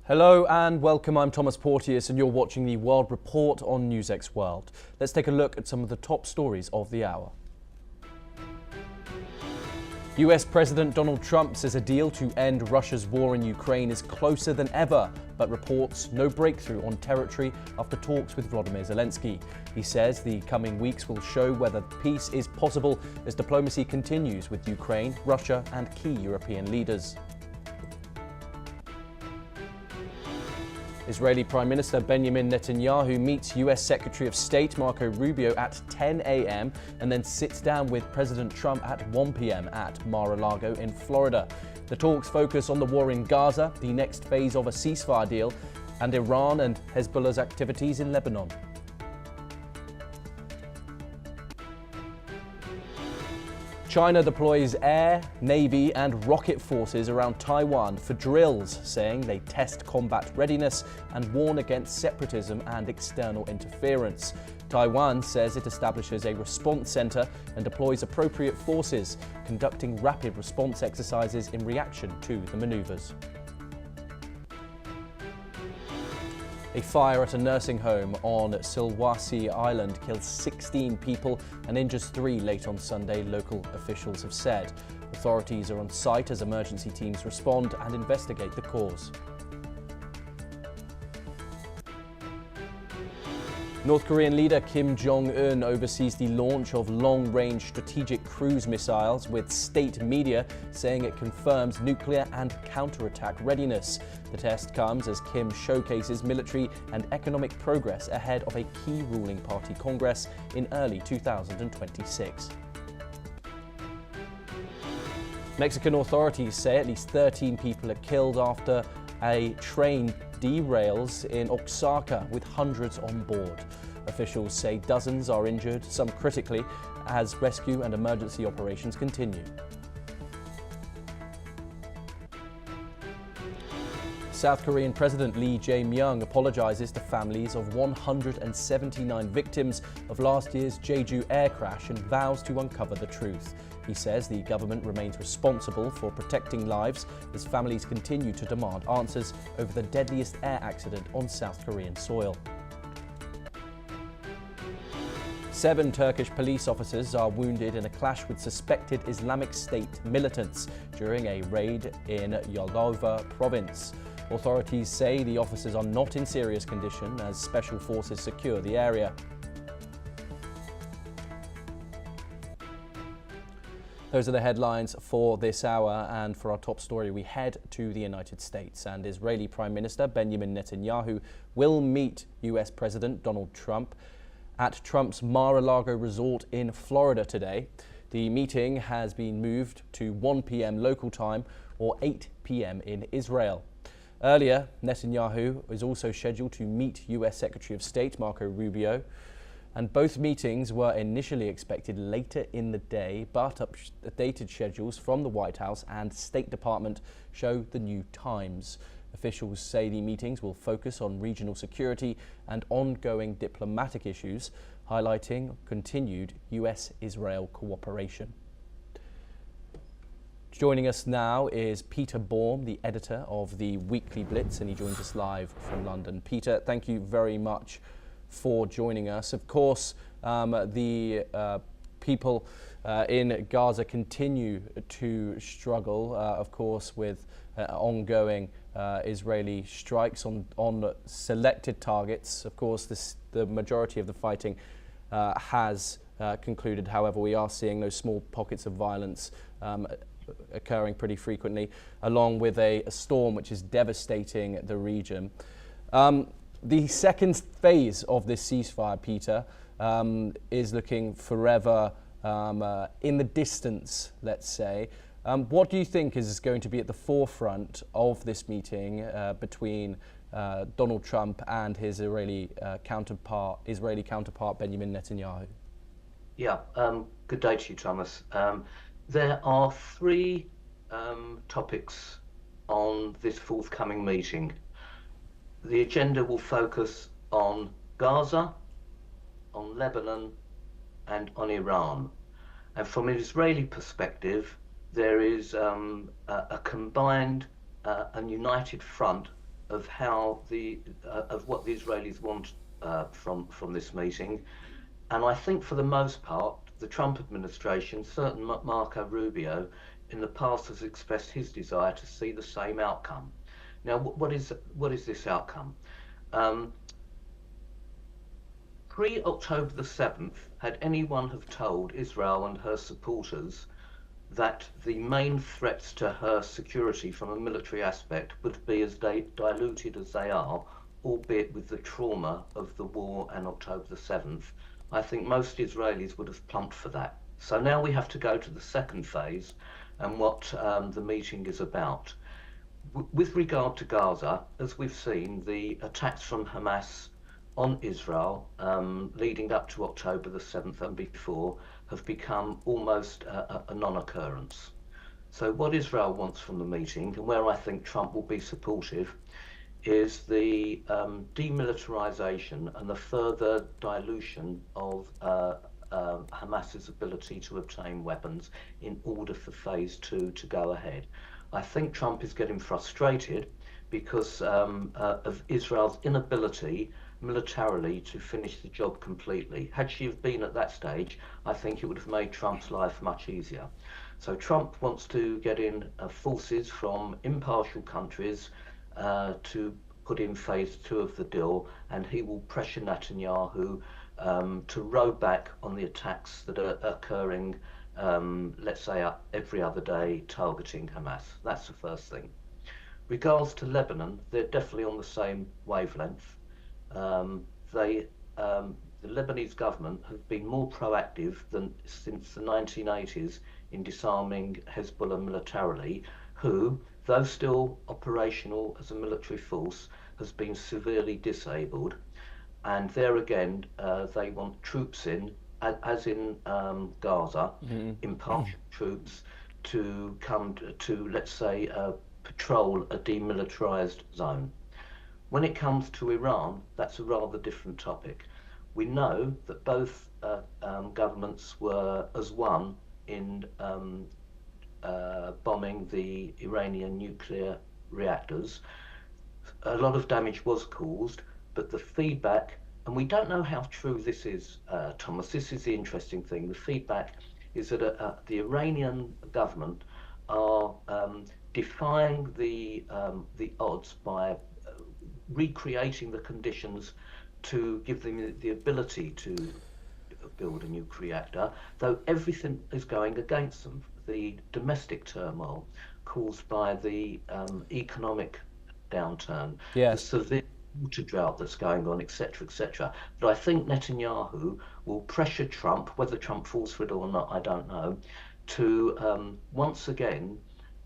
Hello and welcome, I'm Thomas Porteous and you're watching the World Report on NewsX World. Let's take a look at some of the top stories of the hour. US President Donald Trump says a deal to end Russia's war in Ukraine is closer than ever, but reports no breakthrough on territory after talks with Volodymyr Zelensky. He says the coming weeks will show whether peace is possible as diplomacy continues with Ukraine, Russia and key European leaders. Israeli Prime Minister Benjamin Netanyahu meets US Secretary of State Marco Rubio at 10 a.m. and then sits down with President Trump at 1 p.m. at Mar-a-Lago in Florida. The talks focus on the war in Gaza, the next phase of a ceasefire deal, and Iran and Hezbollah's activities in Lebanon. China deploys air, navy and rocket forces around Taiwan for drills, saying they test combat readiness and warn against separatism and external interference. Taiwan says it establishes a response center and deploys appropriate forces, conducting rapid response exercises in reaction to the maneuvers. A fire at a nursing home on Sulawesi Island kills 16 people and injures 3 late on Sunday, local officials have said. Authorities are on site as emergency teams respond and investigate the cause. North Korean leader Kim Jong-un oversees the launch of long-range strategic cruise missiles, with state media saying it confirms nuclear and counterattack readiness. The test comes as Kim showcases military and economic progress ahead of a key ruling party Congress in early 2026. Mexican authorities say at least 13 people are killed after a train derails in Oaxaca with hundreds on board. Officials say dozens are injured, some critically, as rescue and emergency operations continue. South Korean President Lee Jae-myung apologizes to families of 179 victims of last year's Jeju air crash and vows to uncover the truth. He says the government remains responsible for protecting lives as families continue to demand answers over the deadliest air accident on South Korean soil. 7 Turkish police officers are wounded in a clash with suspected Islamic State militants during a raid in Yalova province. Authorities say the officers are not in serious condition as special forces secure the area. Those are the headlines for this hour, and for our top story we head to the United States, and Israeli Prime Minister Benjamin Netanyahu will meet US President Donald Trump at Trump's Mar-a-Lago resort in Florida today. The meeting has been moved to 1 p.m. local time or 8 p.m. in Israel. Earlier, Netanyahu is also scheduled to meet US Secretary of State Marco Rubio, and both meetings were initially expected later in the day, but updated schedules from the White House and State Department show the New Times. Officials say the meetings will focus on regional security and ongoing diplomatic issues, highlighting continued US-Israel cooperation. Joining us now is Peter Baum, the editor of the Weekly Blitz, and he joins us live from London. Peter, thank you very much for joining us. Of course, the people in Gaza continue to struggle, of course, with ongoing Israeli strikes on selected targets. Of course, the majority of the fighting has concluded. However, we are seeing those small pockets of violence occurring pretty frequently, along with a storm which is devastating the region. The second phase of this ceasefire, Peter, is looking forever in the distance, let's say. What do you think is going to be at the forefront of this meeting between Donald Trump and his Israeli counterpart Benjamin Netanyahu? Yeah, good day to you, Thomas. There are 3 topics on this forthcoming meeting. The agenda will focus on Gaza, on Lebanon, and on Iran. And from an Israeli perspective, there is a combined and united front of how of what the Israelis want from this meeting. And I think for the most part, the Trump administration, certain Marco Rubio, in the past has expressed his desire to see the same outcome. Now, what is this outcome? Um, Pre-October the 7th, had anyone have told Israel and her supporters that the main threats to her security from a military aspect would be as diluted as they are, albeit with the trauma of the war and October the 7th, I think most Israelis would have plumped for that. So now we have to go to the second phase and what the meeting is about. With regard to Gaza, as we've seen, the attacks from Hamas on Israel leading up to October the 7th and before have become almost a non-occurrence. So what Israel wants from the meeting, and where I think Trump will be supportive, is the demilitarization and the further dilution of Hamas's ability to obtain weapons in order for phase two to go ahead. I think Trump is getting frustrated because of Israel's inability militarily to finish the job completely. Had she have been at that stage, I think it would have made Trump's life much easier. So Trump wants to get in forces from impartial countries to put in phase two of the deal, and he will pressure Netanyahu to row back on the attacks that are occurring, let's say, every other day targeting Hamas. That's the first thing. Regards to Lebanon, they're definitely on the same wavelength. The Lebanese government have been more proactive than since the 1980s in disarming Hezbollah militarily, who, though still operational as a military force, has been severely disabled. And there again, they want troops in, as in Gaza, impartial troops to come to let's say, patrol a demilitarized zone. When it comes to Iran, that's a rather different topic. We know that both governments were as one in bombing the Iranian nuclear reactors. A lot of damage was caused, but the feedback, and we don't know how true this is, Thomas, this is the interesting thing. The feedback is that the Iranian government are defying the odds by recreating the conditions to give them the ability to build a nuclear reactor, though everything is going against them. The domestic turmoil caused by the economic downturn, the severe water drought that's going on, etc., etc. But I think Netanyahu will pressure Trump, whether Trump falls for it or not, I don't know, to once again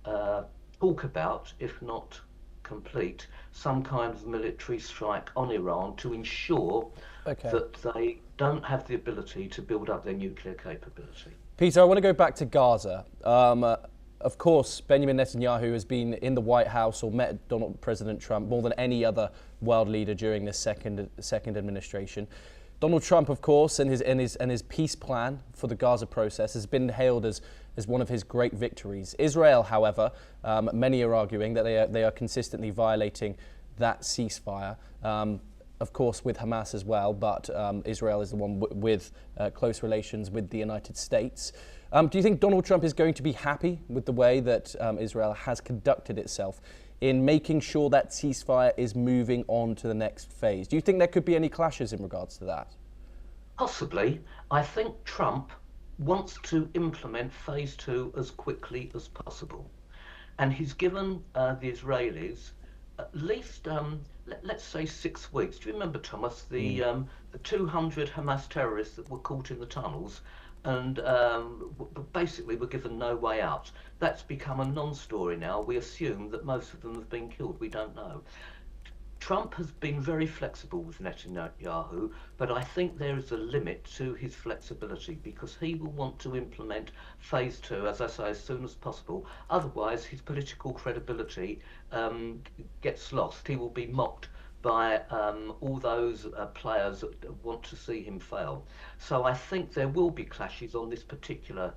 talk about, if not complete, some kind of military strike on Iran to ensure that they don't have the ability to build up their nuclear capability. Peter, I want to go back to Gaza. Of course, Benjamin Netanyahu has been in the White House or met President Trump more than any other world leader during this second administration. Donald Trump, of course, and his peace plan for the Gaza process has been hailed as one of his great victories. Israel, however, many are arguing that they are consistently violating that ceasefire. Of course, with Hamas as well, but Israel is the one with close relations with the United States. Do you think Donald Trump is going to be happy with the way that Israel has conducted itself in making sure that ceasefire is moving on to the next phase? Do you think there could be any clashes in regards to that? Possibly. I think Trump wants to implement phase two as quickly as possible. And he's given the Israelis at least, let's say, 6 weeks. Do you remember, Thomas, the 200 Hamas terrorists that were caught in the tunnels and basically were given no way out? That's become a non-story now. We assume that most of them have been killed. We don't know. Trump has been very flexible with Netanyahu, but I think there is a limit to his flexibility because he will want to implement phase two, as I say, as soon as possible. Otherwise, his political credibility gets lost. He will be mocked by all those players that want to see him fail. So I think there will be clashes on this particular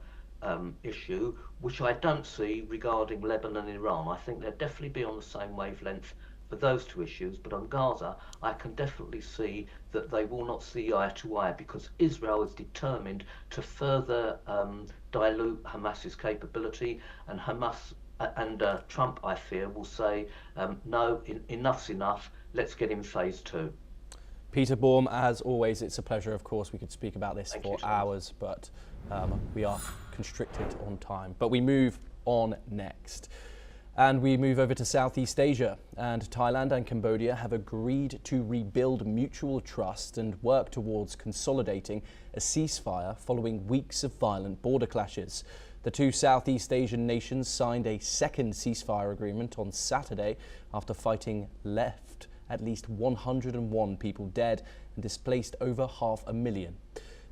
issue, which I don't see regarding Lebanon and Iran. I think they'll definitely be on the same wavelength for those two issues, but on Gaza, I can definitely see that they will not see eye to eye because Israel is determined to further dilute Hamas's capability, and Trump, I fear, will say, no, enough's enough, let's get in phase two. Peter Baum, as always, it's a pleasure. Of course, we could speak about this for hours, but we are constricted on time. But we move on next. And we move over to Southeast Asia. And Thailand and Cambodia have agreed to rebuild mutual trust and work towards consolidating a ceasefire following weeks of violent border clashes. The two Southeast Asian nations signed a second ceasefire agreement on Saturday after fighting left at least 101 people dead and displaced over 500,000.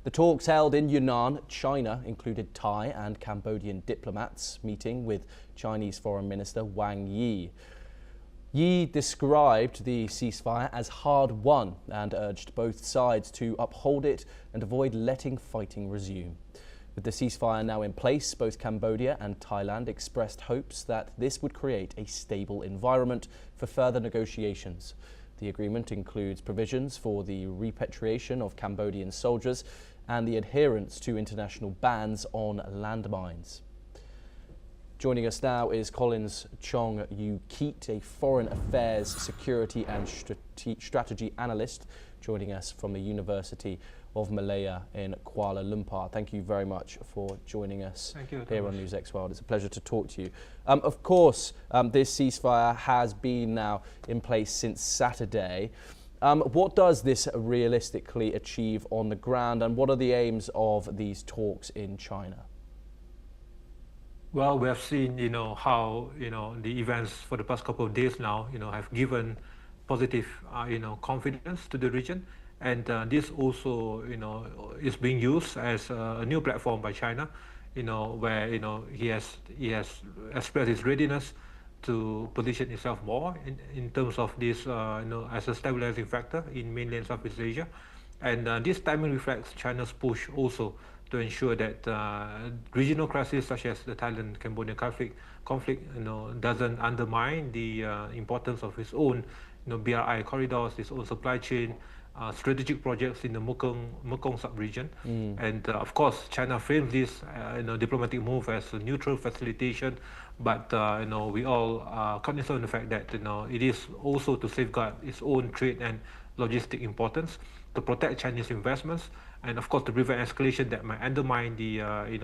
The talks held in Yunnan, China, included Thai and Cambodian diplomats meeting with Chinese Foreign Minister Wang Yi. Yi described the ceasefire as hard-won and urged both sides to uphold it and avoid letting fighting resume. With the ceasefire now in place, both Cambodia and Thailand expressed hopes that this would create a stable environment for further negotiations. The agreement includes provisions for the repatriation of Cambodian soldiers and the adherence to international bans on landmines. Joining us now is Collins Chong Yu Keat, a foreign affairs, security and strategy analyst, joining us from the University of Malaya in Kuala Lumpur. Thank you very much for joining us here on NewsX World. It's a pleasure to talk to you. Of course, this ceasefire has been now in place since Saturday. What does this realistically achieve on the ground, and what are the aims of these talks in China? Well, we have seen, how, the events for the past couple of days now, have given positive, confidence to the region. And this also, is being used as a new platform by China, where, he has expressed his readiness to position itself more in terms of this, as a stabilizing factor in mainland Southeast Asia. And this timing reflects China's push also to ensure that regional crises such as the Thailand-Cambodian conflict, doesn't undermine the importance of its own, BRI corridors, its own supply chain, strategic projects in the Mekong sub-region. And of course, China frames this diplomatic move as a neutral facilitation, but we all are cognizant of the fact that it is also to safeguard its own trade and logistic importance, to protect Chinese investments, and of course to prevent escalation that might undermine the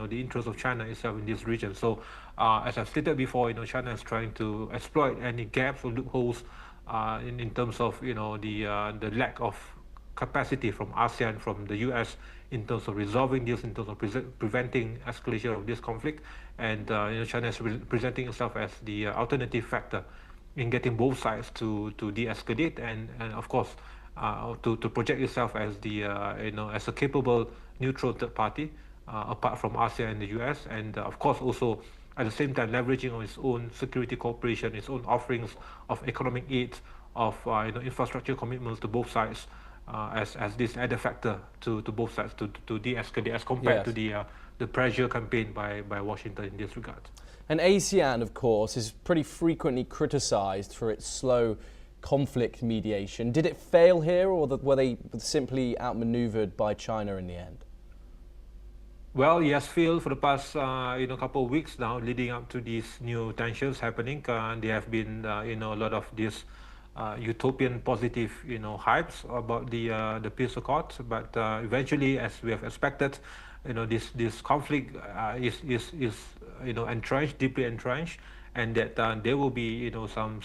the interest of China itself in this region. So as I've stated before, China is trying to exploit any gaps or loopholes in terms of the lack of capacity from ASEAN, from the US, in terms of resolving this, in terms of preventing escalation of this conflict. And China is presenting itself as the alternative factor in getting both sides to de-escalate, and of course to project itself as the as a capable neutral third party apart from ASEAN and the US, and of course also at the same time leveraging on its own security cooperation, its own offerings of economic aid, of infrastructure commitments to both sides, as this added factor to both sides to de-escalate, as compared to the pressure campaign by Washington in this regard. And ASEAN, of course, is pretty frequently criticized for its slow conflict mediation. Did it fail here, or were they simply outmaneuvered by China in the end? Well, it has failed for the past couple of weeks now, leading up to these new tensions happening. There have been a lot of these utopian positive hypes about the peace accord, but eventually, as we have expected, this conflict is entrenched, deeply entrenched, and that there will be some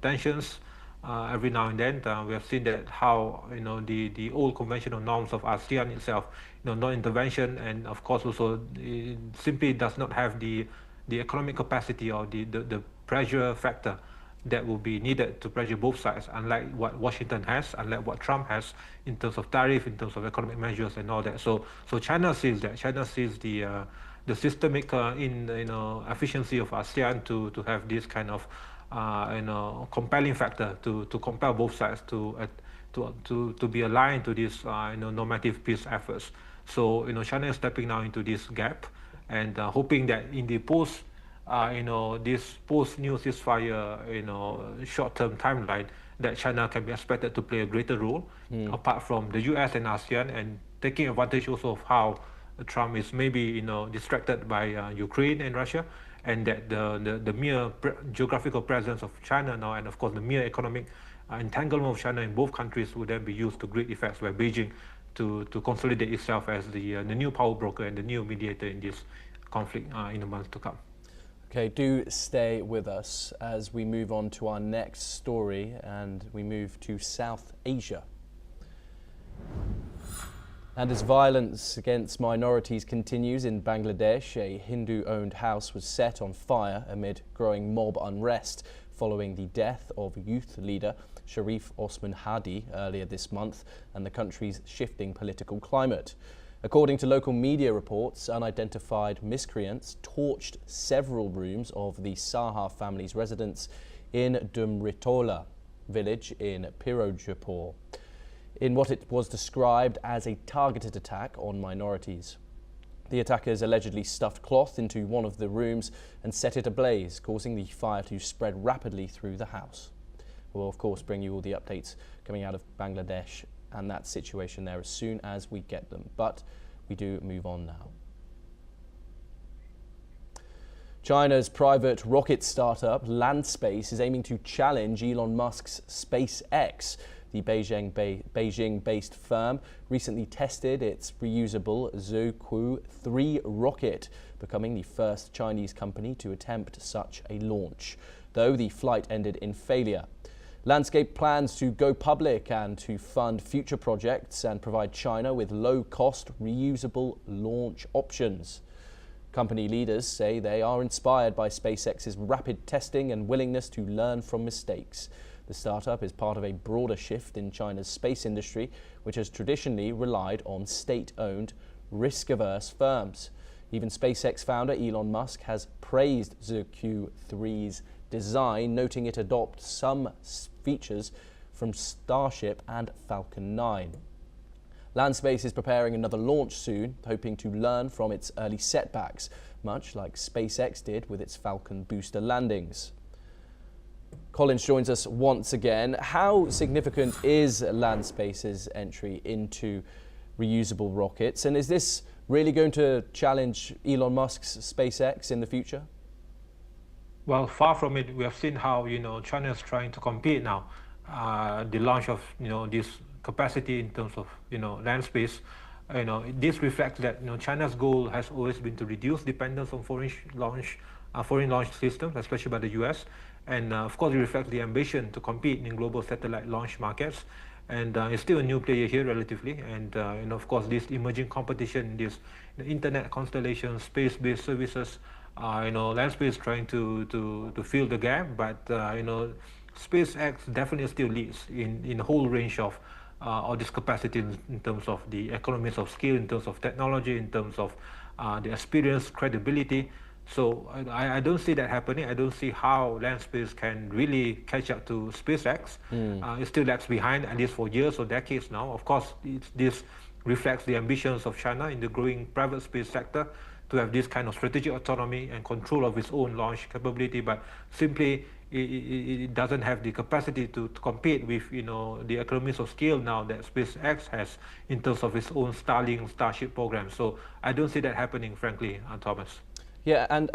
tensions every now and then. We have seen that how the old conventional norms of ASEAN itself, non-intervention, and of course also it simply does not have the economic capacity or the pressure factor that will be needed to pressure both sides, unlike what Washington has, unlike what Trump has in terms of tariff, in terms of economic measures and all that. So China sees that. China sees the systemic efficiency of ASEAN to have this kind of compelling factor to compel both sides to be aligned to these normative peace efforts. So China is stepping now into this gap, and hoping that in the this post-new ceasefire, short-term timeline, that China can be expected to play a greater role, apart from the US and ASEAN, and taking advantage also of how Trump is maybe, distracted by Ukraine and Russia, and that the mere geographical presence of China now, and of course the mere economic entanglement of China in both countries would then be used to great effects by Beijing to consolidate itself as the new power broker and the new mediator in this conflict in the months to come. Okay, do stay with us as we move on to our next story, and we move to South Asia. And as violence against minorities continues in Bangladesh, a Hindu-owned house was set on fire amid growing mob unrest following the death of youth leader Sharif Osman Hadi earlier this month and the country's shifting political climate. According to local media reports, unidentified miscreants torched several rooms of the Saha family's residence in Dumritola village in Pirojapur, in what it was described as a targeted attack on minorities. The attackers allegedly stuffed cloth into one of the rooms and set it ablaze, causing the fire to spread rapidly through the house. We'll of course bring you all the updates coming out of Bangladesh and that situation there as soon as we get them. But we do move on now. China's private rocket startup Landspace is aiming to challenge Elon Musk's SpaceX. The Beijing-based firm recently tested its reusable Zhongku 3 rocket, becoming the first Chinese company to attempt such a launch, though the flight ended in failure. Landscape plans to go public and to fund future projects and provide China with low-cost, reusable launch options. Company leaders say they are inspired by SpaceX's rapid testing and willingness to learn from mistakes. The startup is part of a broader shift in China's space industry, which has traditionally relied on state-owned, risk-averse firms. Even SpaceX founder Elon Musk has praised Zhongku 3's design, noting it adopts some features from Starship and Falcon 9. Landspace is preparing another launch soon, hoping to learn from its early setbacks, much like SpaceX did with its Falcon booster landings. Collins joins us once again. How significant is Landspace's entry into reusable rockets, and is this really going to challenge Elon Musk's SpaceX in the future? Well, far from it. We have seen how China is trying to compete now. The launch of this capacity in terms of land space. This reflects that China's goal has always been to reduce dependence on foreign launch systems, especially by the US, and of course it reflects the ambition to compete in global satellite launch markets. And it's still a new player here relatively, and of course this emerging competition, this internet constellation, space-based services. Landspace is trying to fill the gap, but SpaceX definitely still leads in a whole range of all this capacity in terms of the economies of scale, in terms of technology, in terms of the experience, credibility. So I don't see that happening. I don't see how Landspace can really catch up to SpaceX. It still lags behind, at least for years or decades now. Of course, this reflects the ambitions of China in the growing private space sector to have this kind of strategic autonomy and control of its own launch capability, but simply it doesn't have the capacity to compete with the economies of scale now that SpaceX has in terms of its own Starship program. So I don't see that happening, frankly, Thomas. Yeah, and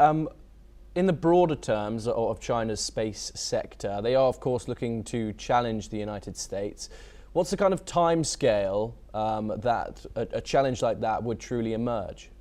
in the broader terms of China's space sector, they are of course looking to challenge the United States. What's the kind of time scale that a challenge like that would truly emerge?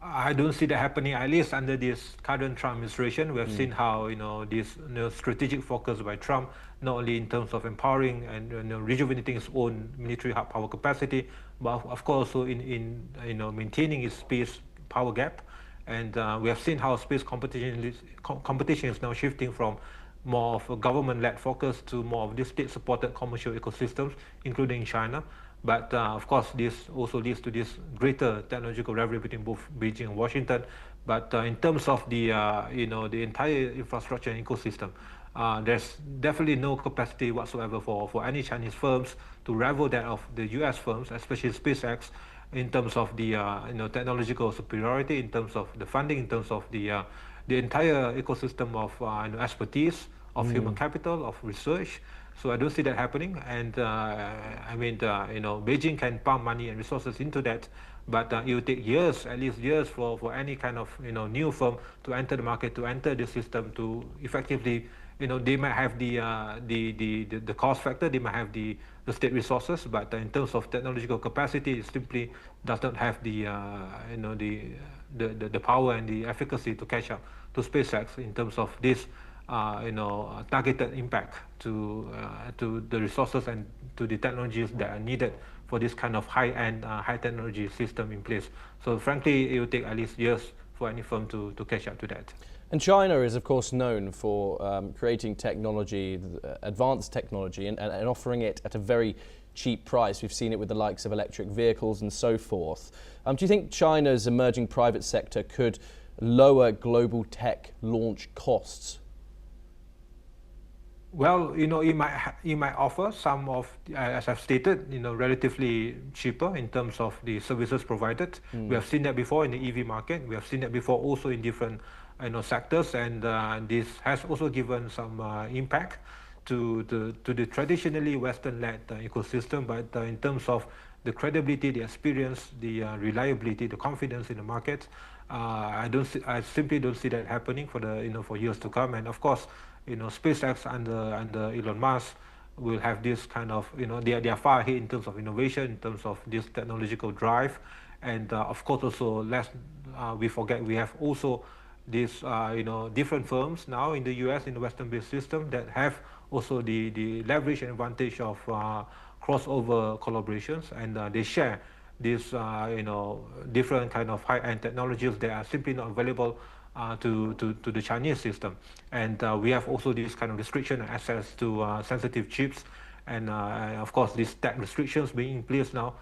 I don't see that happening, at least under this current Trump administration. We have seen how this strategic focus by Trump, not only in terms of empowering and rejuvenating its own military power capacity, but of course also in maintaining its space power gap. And we have seen how space competition is now shifting from more of a government-led focus to more of this state-supported commercial ecosystems, including China. But of course, this also leads to this greater technological rivalry between both Beijing and Washington. But in terms of the the entire infrastructure and ecosystem, there's definitely no capacity whatsoever for any Chinese firms to rival that of the US firms, especially SpaceX. in terms of the technological superiority, in terms of the funding, in terms of the entire ecosystem of expertise, of human capital, of research. So I don't see that happening, and Beijing can pump money and resources into that, but it will take years, at least years, for any kind of new firm to enter the market, to enter the system, to effectively, they might have the cost factor, they might have the state resources, but in terms of technological capacity, it simply does not have the power and the efficacy to catch up to SpaceX in terms of this targeted impact to the resources and to the technologies that are needed for this kind of high-end, high technology system in place. So frankly, it will take at least years for any firm to catch up to that. And China is, of course, known for creating technology, advanced technology, and offering it at a very cheap price. We've seen it with the likes of electric vehicles and so forth. Do you think China's emerging private sector could lower global tech launch costs? Well, it might offer some of, as I've stated, relatively cheaper in terms of the services provided. We have seen that before in the EV market. We have seen that before also in different sectors, and this has also given some impact to the traditionally Western-led ecosystem. But in terms of the credibility, the experience, the reliability, the confidence in the market, I simply don't see that happening for years to come. And of course, SpaceX under Elon Musk will have this kind of, they are far ahead in terms of innovation, in terms of this technological drive, and of course also we forget we have also these different firms now in the US, in the Western-based system, that have also the leverage and advantage of crossover collaborations, and they share these different kind of high-end technologies that are simply not available to the Chinese system. And we have also this kind of restriction and access to sensitive chips, and of course these tech restrictions being in place now.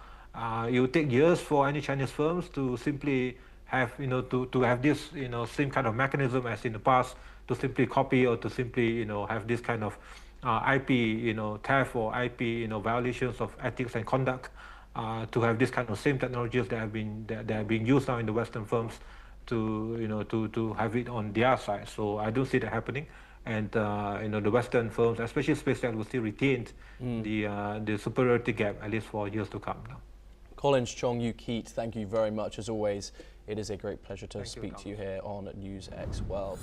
It will take years for any Chinese firms to simply have to have this same kind of mechanism as in the past, to simply copy or to simply have this kind of IP theft or IP violations of ethics and conduct, to have this kind of same technologies that are being used now in the Western firms to have it on their side. So I don't see that happening, and the Western firms, especially SpaceX, will still retain the superiority gap at least for years to come now. Collins Chong-Yu Keat, thank you very much as always. It is a great pleasure to speak to you here on NewsX World.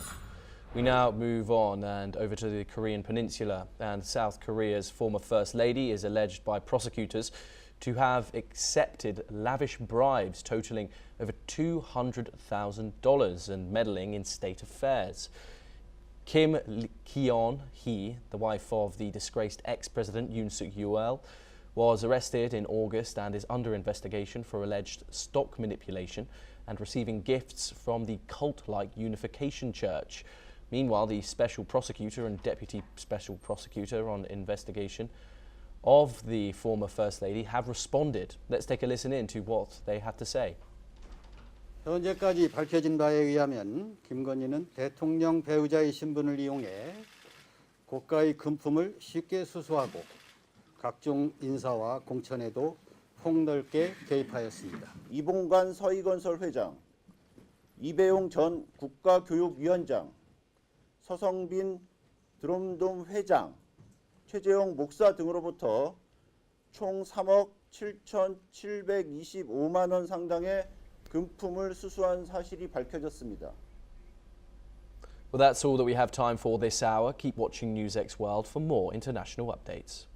We now move on and over to the Korean Peninsula, and South Korea's former First Lady is alleged by prosecutors to have accepted lavish bribes totaling over $200,000 and meddling in state affairs. Kim Keon-hee, the wife of the disgraced ex-president Yoon Suk-yeol, was arrested in August and is under investigation for alleged stock manipulation and receiving gifts from the cult-like Unification Church. Meanwhile, the special prosecutor and deputy special prosecutor on investigation of the former First Lady have responded. Let's take a listen in to what they had to say. 현재까지 밝혀진 바에 의하면 김건희는 대통령 배우자의 신분을 이용해 고가의 금품을 쉽게 수수하고 각종 인사와 공천에도 폭넓게 개입하였습니다. 이봉관 서희건설 회장, 이배용 전 국가교육위원장, 서성빈 드럼돔 회장, 최재형 목사 등으로부터 총 3억 7,725만 원 상당의 금품을 수수한 사실이 밝혀졌습니다. Well, that's all that we have time for this hour. Keep watching NewsX World for more international updates.